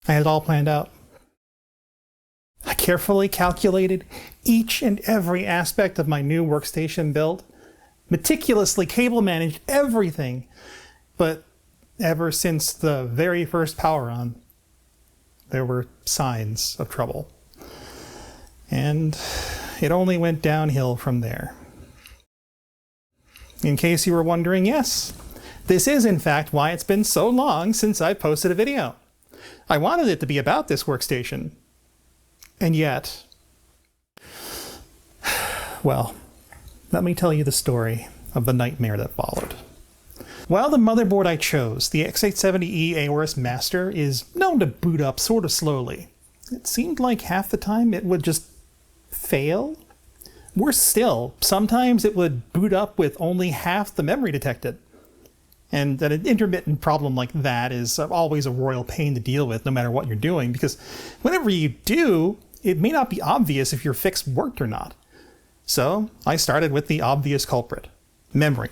I had it all planned out. I carefully calculated each and every aspect of my new workstation build, meticulously cable managed everything, but ever since the very first power on, there were signs of trouble. And it only went downhill from there. In case you were wondering, yes, this is in fact why it's been so long since I posted a video. I wanted it to be about this workstation. And yet, well, let me tell you the story of the nightmare that followed. While the motherboard I chose, the X870E Aorus Master, is known to boot up sort of slowly, it seemed like half the time it would just fail. Worse still, sometimes it would boot up with only half the memory detected. And an intermittent problem like that is always a royal pain to deal with no matter what you're doing, because whenever you do, it may not be obvious if your fix worked or not. So I started with the obvious culprit, memory.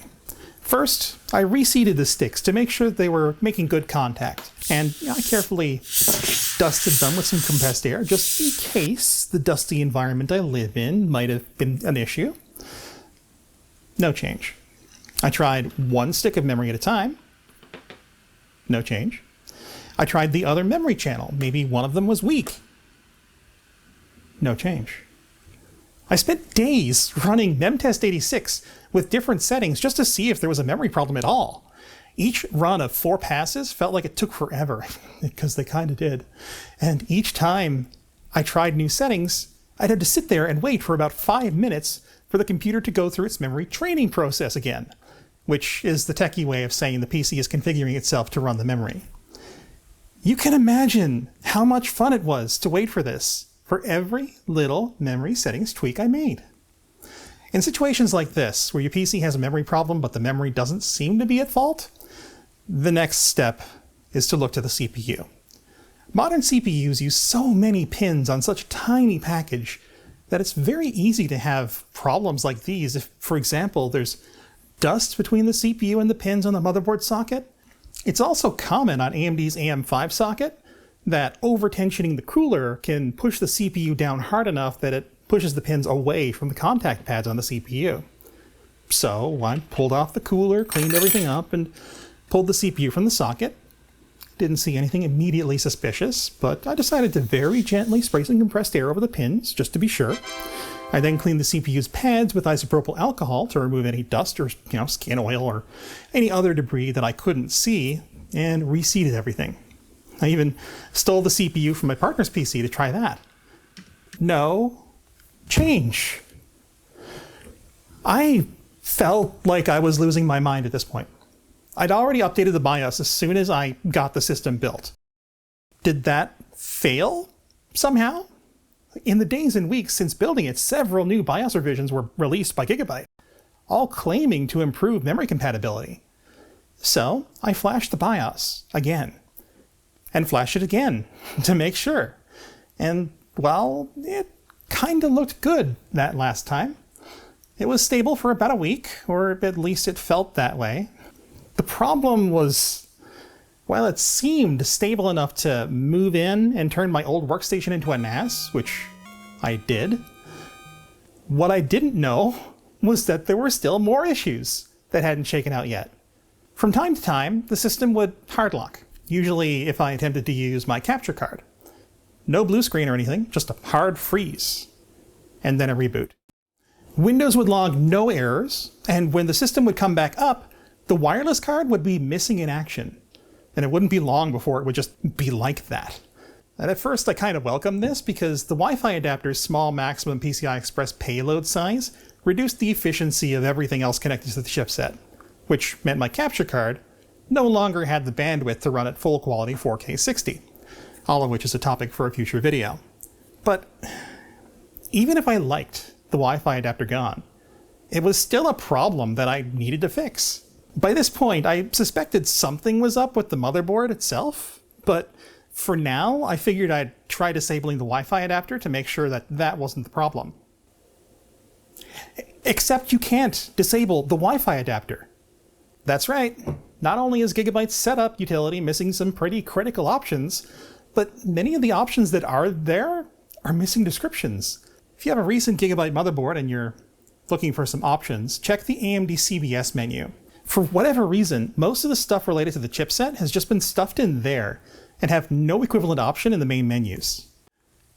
First, I reseated the sticks to make sure they were making good contact, and I carefully dusted them with some compressed air just in case the dusty environment I live in might have been an issue. No change. I tried one stick of memory at a time. No change. I tried the other memory channel. Maybe one of them was weak. No change. I spent days running memtest86 with different settings just to see if there was a memory problem at all. Each run of 4 passes felt like it took forever, because they kind of did. And each time I tried new settings, I'd have to sit there and wait for about 5 minutes for the computer to go through its memory training process again, which is the techie way of saying the PC is configuring itself to run the memory. You can imagine how much fun it was to wait for this, for every little memory settings tweak I made. In situations like this, where your PC has a memory problem but the memory doesn't seem to be at fault, the next step is to look to the CPU. Modern CPUs use so many pins on such a tiny package that it's very easy to have problems like these if, for example, there's dust between the CPU and the pins on the motherboard socket. It's also common on AMD's AM5 socket that over-tensioning the cooler can push the CPU down hard enough that it pushes the pins away from the contact pads on the CPU. So I pulled off the cooler, cleaned everything up, and pulled the CPU from the socket. Didn't see anything immediately suspicious, but I decided to very gently spray some compressed air over the pins, just to be sure. I then cleaned the CPU's pads with isopropyl alcohol to remove any dust or skin oil or any other debris that I couldn't see, and reseated everything. I even stole the CPU from my partner's PC to try that. No change. I felt like I was losing my mind at this point. I'd already updated the BIOS as soon as I got the system built. Did that fail somehow? In the days and weeks since building it, several new BIOS revisions were released by Gigabyte, all claiming to improve memory compatibility. So I flashed the BIOS again, and flashed it again to make sure. And, well, it kinda looked good that last time. It was stable for about a week, or at least it felt that way. The problem was, while it seemed stable enough to move in and turn my old workstation into a NAS, which I did, what I didn't know was that there were still more issues that hadn't shaken out yet. From time to time, the system would hard lock, usually if I attempted to use my capture card. No blue screen or anything, just a hard freeze, and then a reboot. Windows would log no errors, and when the system would come back up, the wireless card would be missing in action, and it wouldn't be long before it would just be like that. And at first I kind of welcomed this because the Wi-Fi adapter's small maximum PCI Express payload size reduced the efficiency of everything else connected to the chipset, which meant my capture card no longer had the bandwidth to run at full quality 4K 60, all of which is a topic for a future video. But even if I liked the Wi-Fi adapter gone, it was still a problem that I needed to fix. By this point, I suspected something was up with the motherboard itself, but for now, I figured I'd try disabling the Wi-Fi adapter to make sure that that wasn't the problem. Except you can't disable the Wi-Fi adapter. That's right. Not only is Gigabyte's setup utility missing some pretty critical options, but many of the options that are there are missing descriptions. If you have a recent Gigabyte motherboard and you're looking for some options, check the AMD CBS menu. For whatever reason, most of the stuff related to the chipset has just been stuffed in there and have no equivalent option in the main menus.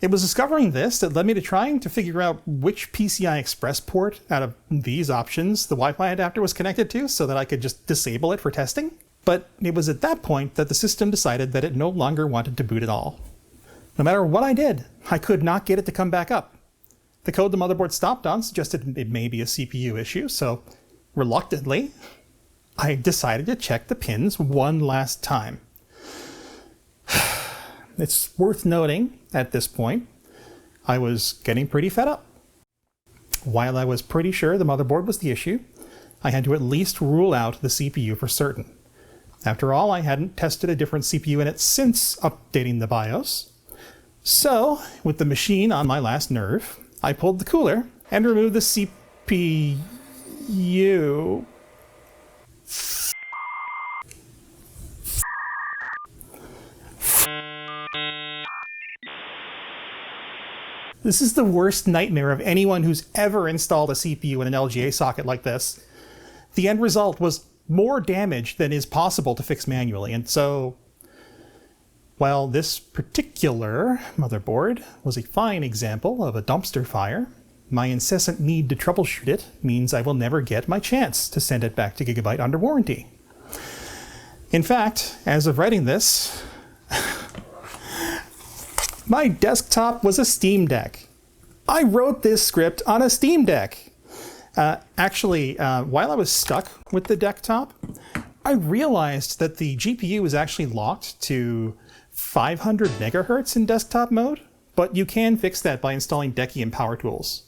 It was discovering this that led me to trying to figure out which PCI Express port out of these options the Wi-Fi adapter was connected to so that I could just disable it for testing. But it was at that point that the system decided that it no longer wanted to boot at all. No matter what I did, I could not get it to come back up. The code the motherboard stopped on suggested it may be a CPU issue, so reluctantly, I decided to check the pins one last time. It's worth noting, at this point, I was getting pretty fed up. While I was pretty sure the motherboard was the issue, I had to at least rule out the CPU for certain. After all, I hadn't tested a different CPU in it since updating the BIOS. So, with the machine on my last nerve, I pulled the cooler and removed the CPU. This is the worst nightmare of anyone who's ever installed a CPU in an LGA socket like this. The end result was more damage than is possible to fix manually, and so, while this particular motherboard was a fine example of a dumpster fire, my incessant need to troubleshoot it means I will never get my chance to send it back to Gigabyte under warranty. In fact, as of writing this, my desktop was a Steam Deck. I wrote this script on a Steam Deck. While I was stuck with the desktop, I realized that the GPU was actually locked to 500 megahertz in desktop mode, but you can fix that by installing Decky and Power Tools.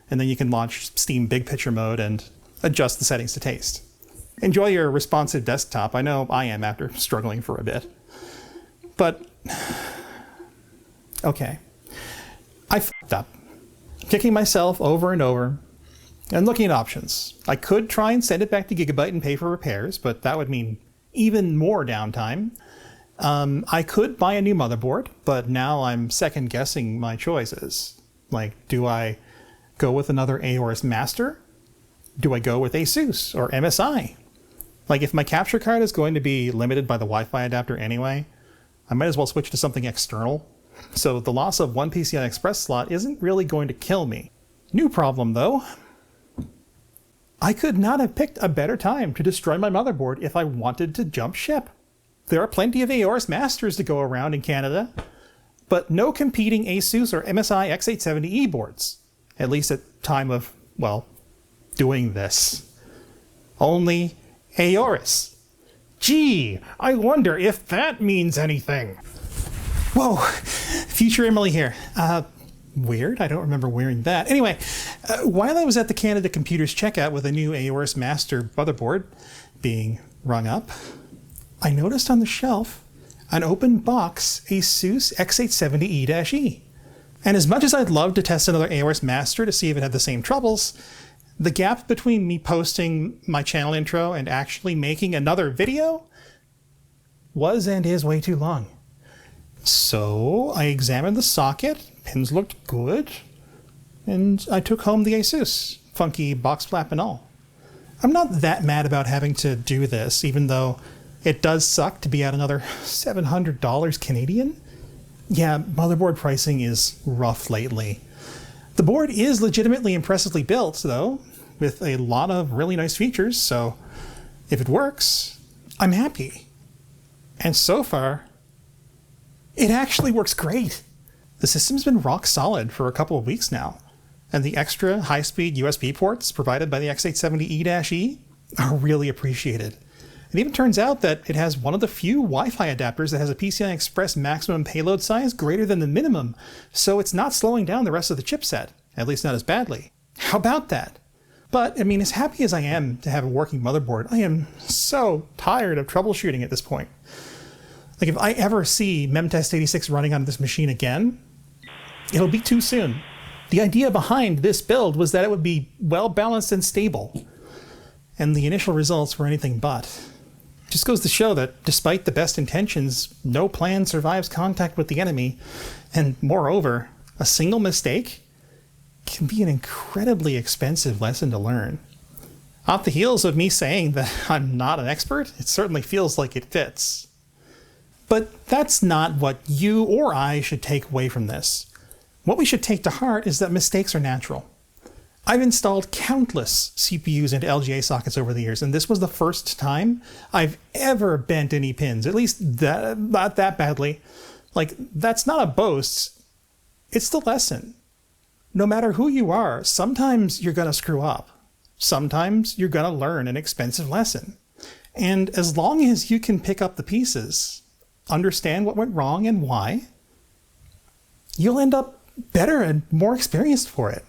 And then you can launch Steam Big Picture mode and adjust the settings to taste. Enjoy your responsive desktop. I know I am after struggling for a bit. But okay, I f***ed up, kicking myself over and over and looking at options. I could try and send it back to Gigabyte and pay for repairs, but that would mean even more downtime. I could buy a new motherboard, but now I'm second guessing my choices. Like, do I go with another Aorus Master? Do I go with Asus or MSI? Like, if my capture card is going to be limited by the Wi-Fi adapter anyway, I might as well switch to something external. So the loss of one PCI Express slot isn't really going to kill me. New problem though. I could not have picked a better time to destroy my motherboard if I wanted to jump ship. There are plenty of Aorus Masters to go around in Canada, but no competing Asus or MSI X870E boards, at least at time of, well, doing this. Only Aorus. Gee, I wonder if that means anything. Whoa, future Emily here. Weird, I don't remember wearing that. Anyway, while I was at the Canada Computers checkout with a new Aorus Master motherboard being rung up, I noticed on the shelf an open box Asus X870E-E. And as much as I'd love to test another Aorus Master to see if it had the same troubles, the gap between me posting my channel intro and actually making another video was and is way too long. So I examined the socket, pins looked good, and I took home the Asus, funky box flap and all. I'm not that mad about having to do this, even though it does suck to be at another $700 Canadian. Yeah, motherboard pricing is rough lately. The board is legitimately impressively built, though, with a lot of really nice features, so if it works, I'm happy. And so far, it actually works great. The system's been rock solid for a couple of weeks now, and the extra high-speed USB ports provided by the X870E-E are really appreciated. It even turns out that it has one of the few Wi-Fi adapters that has a PCI Express maximum payload size greater than the minimum, so it's not slowing down the rest of the chipset, at least not as badly. How about that? But, I mean, as happy as I am to have a working motherboard, I am so tired of troubleshooting at this point. Like, if I ever see Memtest86 running on this machine again, it'll be too soon. The idea behind this build was that it would be well-balanced and stable, and the initial results were anything but. Just goes to show that despite the best intentions, no plan survives contact with the enemy, and moreover, a single mistake can be an incredibly expensive lesson to learn. Off the heels of me saying that I'm not an expert, it certainly feels like it fits. But that's not what you or I should take away from this. What we should take to heart is that mistakes are natural. I've installed countless CPUs into LGA sockets over the years, and this was the first time I've ever bent any pins, at least not that badly. Like, that's not a boast, it's the lesson. No matter who you are, sometimes you're gonna screw up. Sometimes you're gonna learn an expensive lesson. And as long as you can pick up the pieces, understand what went wrong and why, you'll end up better and more experienced for it.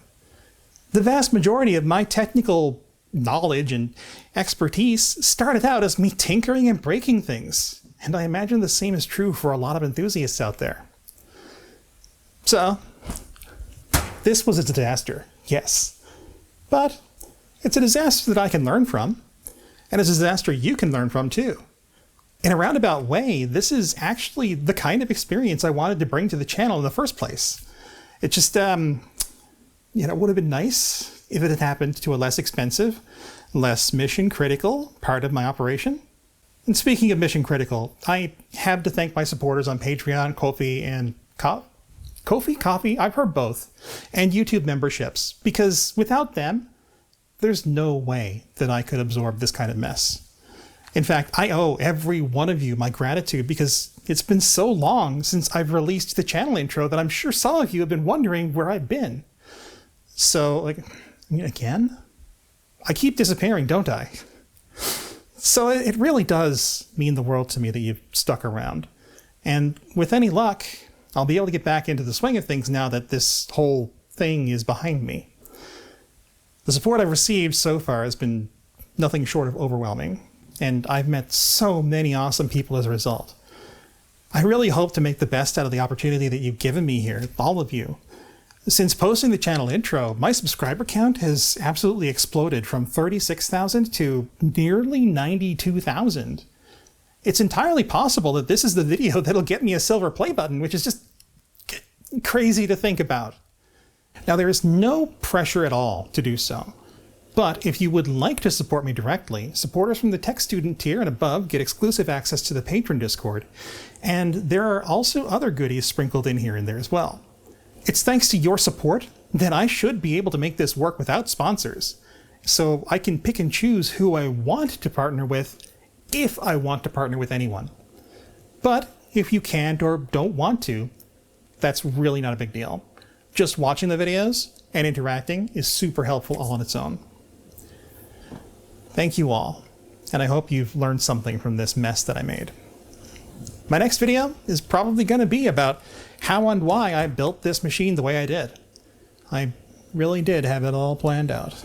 The vast majority of my technical knowledge and expertise started out as me tinkering and breaking things, and I imagine the same is true for a lot of enthusiasts out there. So, this was a disaster, yes, but it's a disaster that I can learn from, and it's a disaster you can learn from too. In a roundabout way, this is actually the kind of experience I wanted to bring to the channel in the first place. It just, it would have been nice if it had happened to a less expensive, less mission-critical part of my operation. And speaking of mission-critical, I have to thank my supporters on Patreon, Ko-fi, and Ko-fi? I've heard both. And YouTube memberships, because without them, there's no way that I could absorb this kind of mess. In fact, I owe every one of you my gratitude because it's been so long since I've released the channel intro that I'm sure some of you have been wondering where I've been. So, again? I keep disappearing, don't I? So it really does mean the world to me that you've stuck around. And with any luck, I'll be able to get back into the swing of things now that this whole thing is behind me. The support I've received so far has been nothing short of overwhelming, and I've met so many awesome people as a result. I really hope to make the best out of the opportunity that you've given me here, all of you. Since posting the channel intro, my subscriber count has absolutely exploded from 36,000 to nearly 92,000. It's entirely possible that this is the video that'll get me a silver play button, which is just crazy to think about. Now, there is no pressure at all to do so. But if you would like to support me directly, supporters from the Tech Student tier and above get exclusive access to the Patron Discord, and there are also other goodies sprinkled in here and there as well. It's thanks to your support that I should be able to make this work without sponsors, so I can pick and choose who I want to partner with if I want to partner with anyone. But if you can't or don't want to, that's really not a big deal. Just watching the videos and interacting is super helpful all on its own. Thank you all, and I hope you've learned something from this mess that I made. My next video is probably going to be about how and why I built this machine the way I did. I really did have it all planned out.